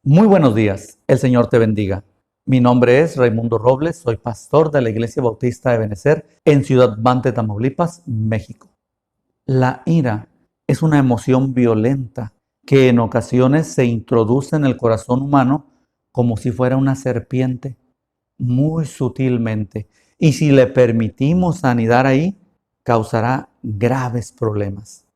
Muy buenos días, el Señor te bendiga. Mi nombre es Raimundo Robles, soy pastor de la Iglesia Bautista de Benecer en Ciudad Mante, Tamaulipas, México. La ira es una emoción violenta que en ocasiones se introduce en el corazón humano como si fuera una serpiente, muy sutilmente, y si le permitimos anidar ahí, causará graves problemas.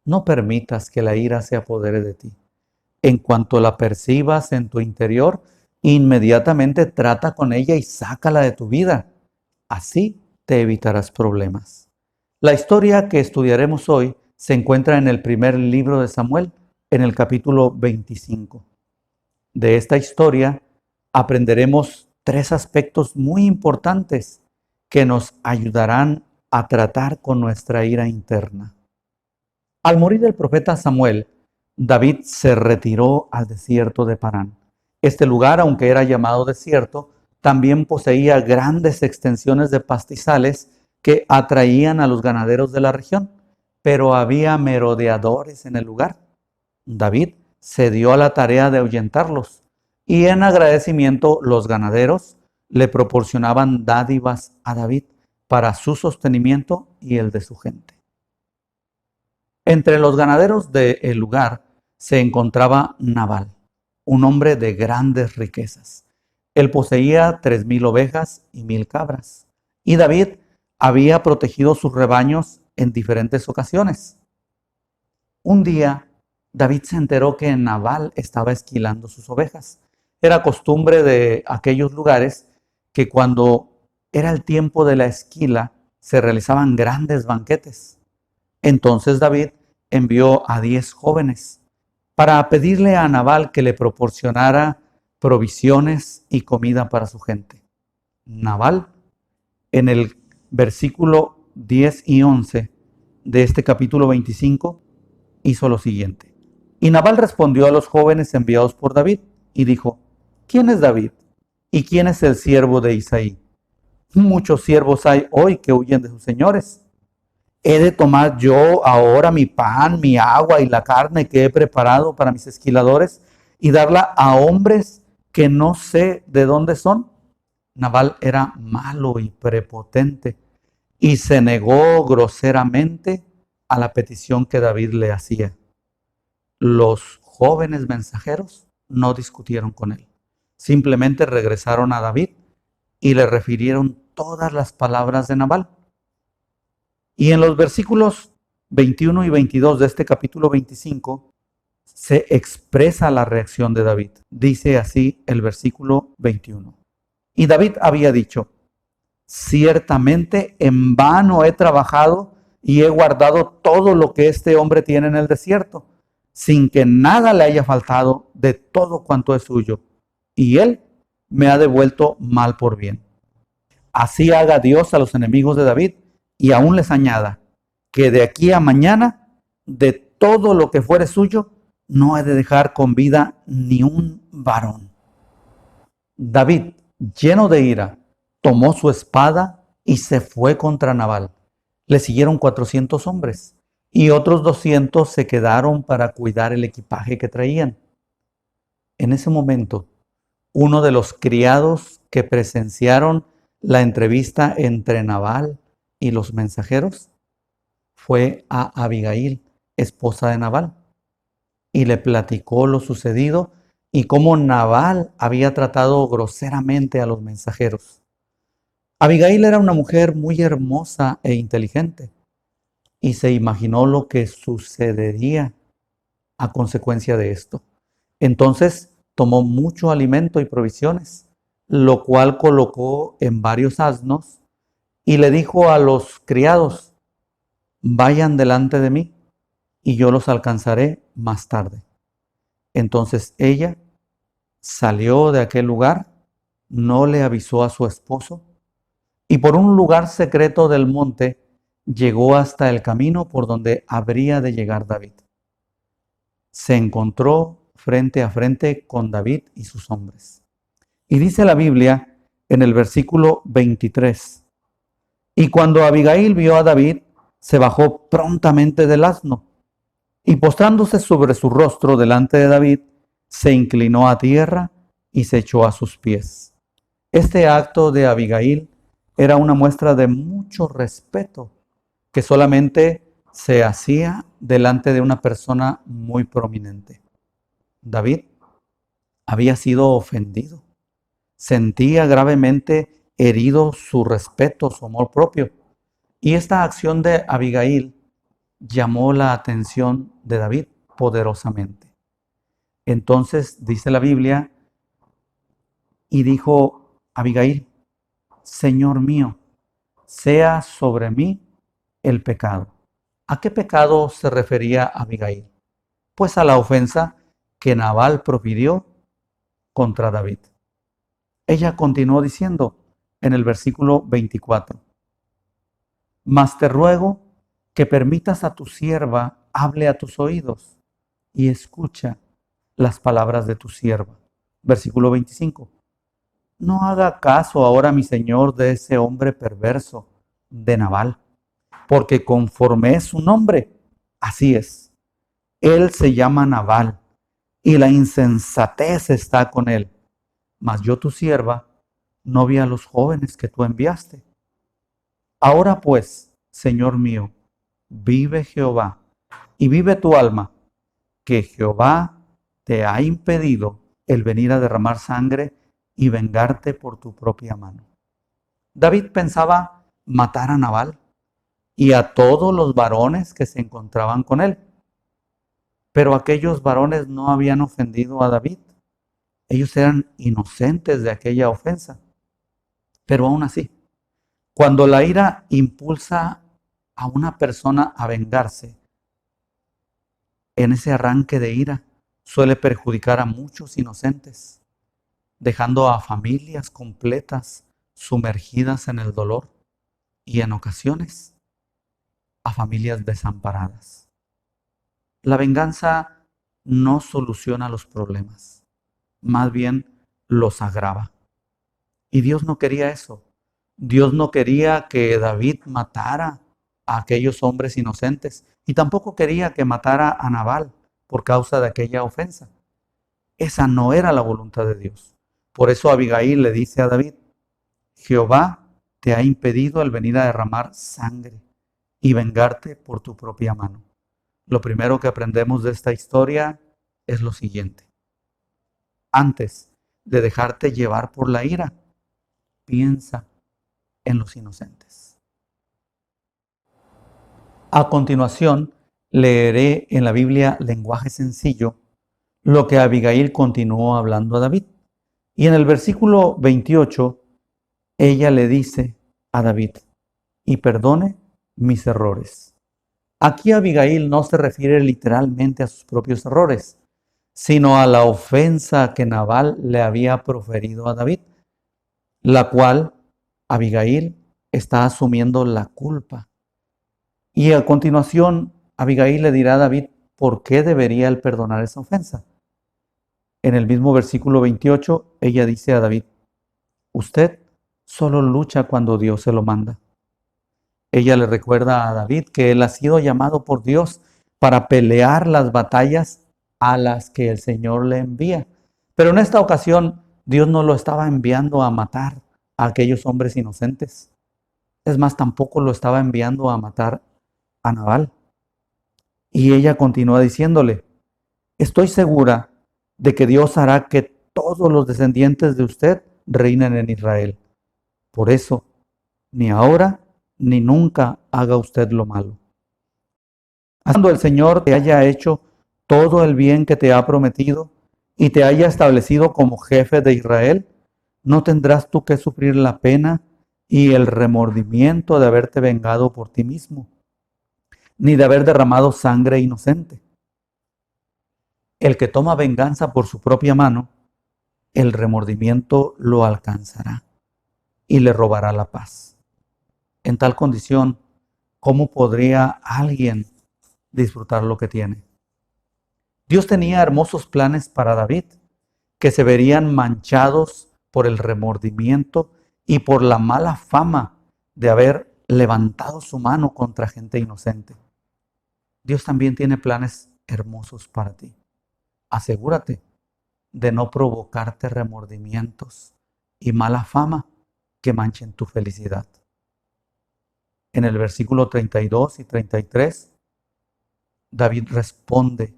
No permitas que la ira se apodere de ti. En cuanto la percibas en tu interior, inmediatamente trata con ella y sácala de tu vida. Así te evitarás problemas. La historia que estudiaremos hoy se encuentra en el primer libro de Samuel, en el capítulo 25. De esta historia aprenderemos tres aspectos muy importantes que nos ayudarán a tratar con nuestra ira interna. Al morir el profeta Samuel, David se retiró al desierto de Parán. Este lugar, aunque era llamado desierto, también poseía grandes extensiones de pastizales que atraían a los ganaderos de la región, pero había merodeadores en el lugar. David se dio a la tarea de ahuyentarlos y en agradecimiento los ganaderos le proporcionaban dádivas a David para su sostenimiento y el de su gente. Entre los ganaderos del lugar se encontraba Nabal, un hombre de grandes riquezas. Él poseía 3,000 ovejas y 1,000 cabras. Y David había protegido sus rebaños en diferentes ocasiones. Un día, David se enteró que Nabal estaba esquilando sus ovejas. Era costumbre de aquellos lugares que cuando era el tiempo de la esquila se realizaban grandes banquetes. Entonces David envió a 10 jóvenes para pedirle a Nabal que le proporcionara provisiones y comida para su gente. Nabal, en el versículo 10 y 11 de este capítulo 25, hizo lo siguiente. Y Nabal respondió a los jóvenes enviados por David y dijo: ¿Quién es David? ¿Y quién es el siervo de Isaí? Muchos siervos hay hoy que huyen de sus señores. ¿He de tomar yo ahora mi pan, mi agua y la carne que he preparado para mis esquiladores y darla a hombres que no sé de dónde son? Nabal era malo y prepotente y se negó groseramente a la petición que David le hacía. Los jóvenes mensajeros no discutieron con él. Simplemente regresaron a David y le refirieron todas las palabras de Nabal. Y en los versículos 21 y 22 de este capítulo 25 se expresa la reacción de David. Dice así el versículo 21. Y David había dicho: ciertamente en vano he trabajado y he guardado todo lo que este hombre tiene en el desierto, sin que nada le haya faltado de todo cuanto es suyo. Y él me ha devuelto mal por bien. Así haga Dios a los enemigos de David, y aún les añada que de aquí a mañana, de todo lo que fuere suyo, no he de dejar con vida ni un varón. David, lleno de ira, tomó su espada y se fue contra Nabal. Le siguieron 400 hombres y otros 200 se quedaron para cuidar el equipaje que traían. En ese momento, uno de los criados que presenciaron la entrevista entre Nabal y los mensajeros fue a Abigail, esposa de Nabal, y le platicó lo sucedido y cómo Nabal había tratado groseramente a los mensajeros. Abigail era una mujer muy hermosa e inteligente y se imaginó lo que sucedería a consecuencia de esto. Entonces tomó mucho alimento y provisiones, lo cual colocó en varios asnos y le dijo a los criados: vayan delante de mí y yo los alcanzaré más tarde. Entonces ella salió de aquel lugar, no le avisó a su esposo y por un lugar secreto del monte llegó hasta el camino por donde habría de llegar David. Se encontró frente a frente con David y sus hombres. Y dice la Biblia en el versículo 23: y cuando Abigail vio a David, se bajó prontamente del asno y postrándose sobre su rostro delante de David, se inclinó a tierra y se echó a sus pies. Este acto de Abigail era una muestra de mucho respeto que solamente se hacía delante de una persona muy prominente. David había sido ofendido, sentía gravemente herido su respeto, su amor propio. Y esta acción de Abigail llamó la atención de David poderosamente. Entonces dice la Biblia, y dijo Abigail: Señor mío, sea sobre mí el pecado. ¿A qué pecado se refería Abigail? Pues a la ofensa que Nabal profirió contra David. Ella continuó diciendo en el versículo 24: Mas te ruego que permitas a tu sierva hable a tus oídos y escucha las palabras de tu sierva. Versículo 25. No haga caso ahora mi señor de ese hombre perverso, de Nabal, porque conforme es su nombre, así es. Él se llama Nabal, y la insensatez está con él. Mas yo, tu sierva, no vi a los jóvenes que tú enviaste. Ahora pues, Señor mío, vive Jehová, y vive tu alma, que Jehová te ha impedido el venir a derramar sangre y vengarte por tu propia mano. David pensaba matar a Nabal y a todos los varones que se encontraban con él. Pero aquellos varones no habían ofendido a David. Ellos eran inocentes de aquella ofensa. Pero aún así, cuando la ira impulsa a una persona a vengarse, en ese arranque de ira suele perjudicar a muchos inocentes, dejando a familias completas sumergidas en el dolor y en ocasiones a familias desamparadas. La venganza no soluciona los problemas, más bien los agrava. Y Dios no quería eso. Dios no quería que David matara a aquellos hombres inocentes y tampoco quería que matara a Nabal por causa de aquella ofensa. Esa no era la voluntad de Dios. Por eso Abigail le dice a David: Jehová te ha impedido el venir a derramar sangre y vengarte por tu propia mano. Lo primero que aprendemos de esta historia es lo siguiente: antes de dejarte llevar por la ira, piensa en los inocentes. A continuación, leeré en la Biblia lenguaje sencillo lo que Abigail continuó hablando a David. Y en el versículo 28, ella le dice a David: y perdone mis errores. Aquí Abigail no se refiere literalmente a sus propios errores, sino a la ofensa que Nabal le había proferido a David, la cual Abigail está asumiendo la culpa. Y a continuación, Abigail le dirá a David por qué debería él perdonar esa ofensa. En el mismo versículo 28, ella dice a David: usted solo lucha cuando Dios se lo manda. Ella le recuerda a David que él ha sido llamado por Dios para pelear las batallas a las que el Señor le envía. Pero en esta ocasión, Dios no lo estaba enviando a matar a aquellos hombres inocentes. Es más, tampoco lo estaba enviando a matar a Nabal. Y ella continúa diciéndole: estoy segura de que Dios hará que todos los descendientes de usted reinen en Israel. Por eso, ni ahora ni nunca haga usted lo malo. Cuando el Señor te haya hecho todo el bien que te ha prometido y te haya establecido como jefe de Israel, no tendrás tú que sufrir la pena y el remordimiento de haberte vengado por ti mismo, ni de haber derramado sangre inocente. El que toma venganza por su propia mano, el remordimiento lo alcanzará y le robará la paz. En tal condición, ¿cómo podría alguien disfrutar lo que tiene? Dios tenía hermosos planes para David, que se verían manchados por el remordimiento y por la mala fama de haber levantado su mano contra gente inocente. Dios también tiene planes hermosos para ti. Asegúrate de no provocarte remordimientos y mala fama que manchen tu felicidad. En el versículo 32 y 33, David responde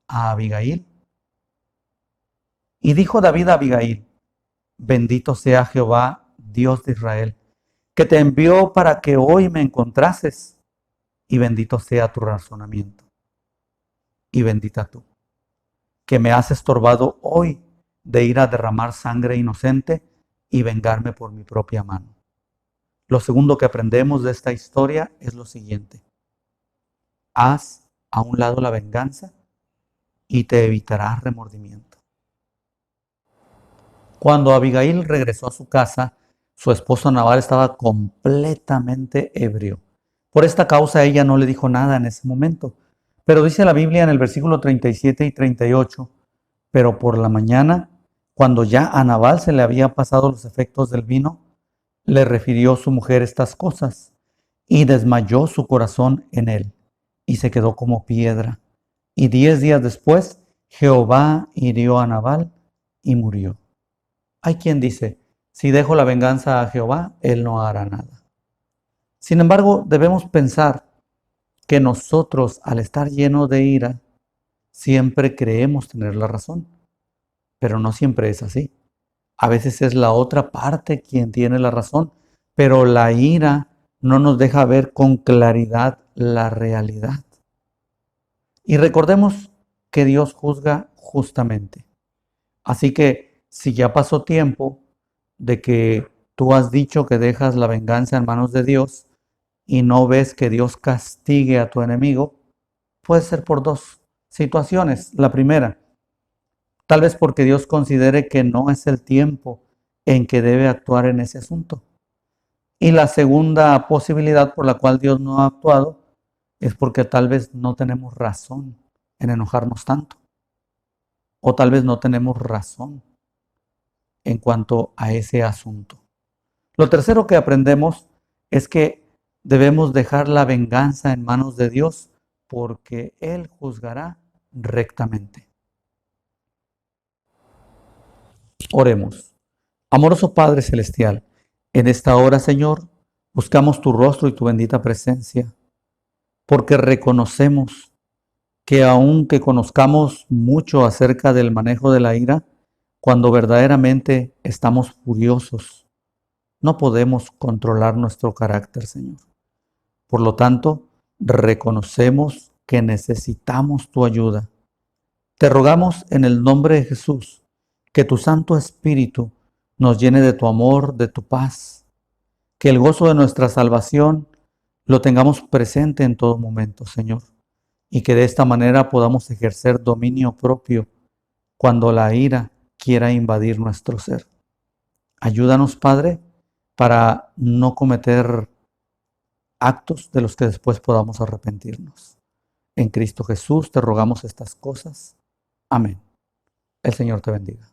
a Abigail. Y dijo David a Abigail: bendito sea Jehová, Dios de Israel, que te envió para que hoy me encontrases, y bendito sea tu razonamiento, y bendita tú, que me has estorbado hoy de ir a derramar sangre inocente y vengarme por mi propia mano. Lo segundo que aprendemos de esta historia es lo siguiente: haz a un lado la venganza y te evitarás remordimiento. Cuando Abigail regresó a su casa, su esposo Nabal estaba completamente ebrio. Por esta causa ella no le dijo nada en ese momento. Pero dice la Biblia en el versículo 37 y 38, pero por la mañana, cuando ya a Nabal se le había pasado los efectos del vino, le refirió su mujer estas cosas, y desmayó su corazón en él, y se quedó como piedra. Y 10 días después, Jehová hirió a Nabal y murió. Hay quien dice: si dejo la venganza a Jehová, él no hará nada. Sin embargo, debemos pensar que nosotros, al estar llenos de ira, siempre creemos tener la razón, pero no siempre es así. A veces es la otra parte quien tiene la razón, pero la ira no nos deja ver con claridad la realidad. Y recordemos que Dios juzga justamente. Así que si ya pasó tiempo de que tú has dicho que dejas la venganza en manos de Dios y no ves que Dios castigue a tu enemigo, puede ser por dos situaciones. La primera, tal vez porque Dios considere que no es el tiempo en que debe actuar en ese asunto. Y la segunda posibilidad por la cual Dios no ha actuado es porque tal vez no tenemos razón en enojarnos tanto. O tal vez no tenemos razón en cuanto a ese asunto. Lo tercero que aprendemos es que debemos dejar la venganza en manos de Dios porque Él juzgará rectamente. Oremos. Amoroso Padre Celestial, en esta hora, Señor, buscamos tu rostro y tu bendita presencia, porque reconocemos que aunque conozcamos mucho acerca del manejo de la ira, cuando verdaderamente estamos furiosos, no podemos controlar nuestro carácter, Señor. Por lo tanto, reconocemos que necesitamos tu ayuda. Te rogamos en el nombre de Jesús que tu Santo Espíritu nos llene de tu amor, de tu paz, que el gozo de nuestra salvación lo tengamos presente en todo momento, Señor, y que de esta manera podamos ejercer dominio propio cuando la ira quiera invadir nuestro ser. Ayúdanos, Padre, para no cometer actos de los que después podamos arrepentirnos. En Cristo Jesús te rogamos estas cosas. Amén. El Señor te bendiga.